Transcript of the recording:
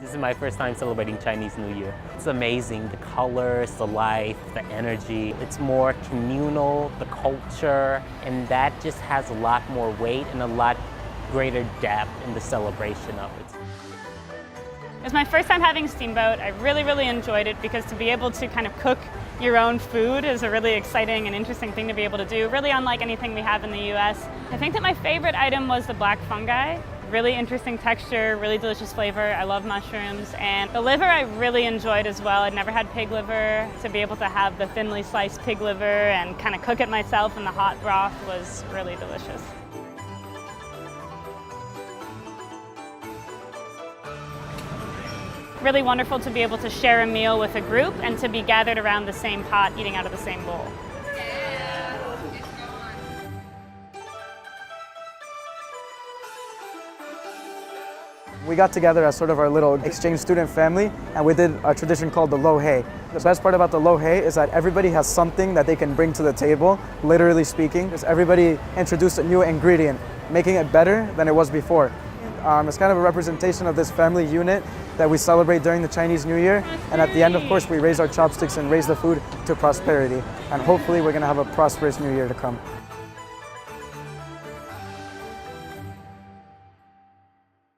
This is my first time celebrating Chinese New Year. It's amazing, the colors, the life, the energy. It's more communal, the culture, and that just has a lot more weight and a lot greater depth in the celebration of it. It was my first time having steamboat. I really enjoyed it because to be able to kind of cook your own food is a really exciting and interesting thing to be able to do, really unlike anything we have in the US. I think that my favorite item was the black fungi. Really interesting texture, really delicious flavor. I love mushrooms. And the liver I really enjoyed as well. I'd never had pig liver. To be able to have the thinly sliced pig liver and kind of cook it myself in the hot broth was really delicious. Really wonderful to be able to share a meal with a group and to be gathered around the same pot, eating out of the same bowl. We got together as sort of our little exchange student family, and we did a tradition called the lo hei. The best part about the lo hei is that everybody has something that they can bring to the table, literally speaking. Because everybody introduced a new ingredient, making it better than it was before. It's kind of a representation of this family unit that we celebrate during the Chinese New Year. And at the end, of course, we raise our chopsticks and raise the food to prosperity. And hopefully we're going to have a prosperous new year to come.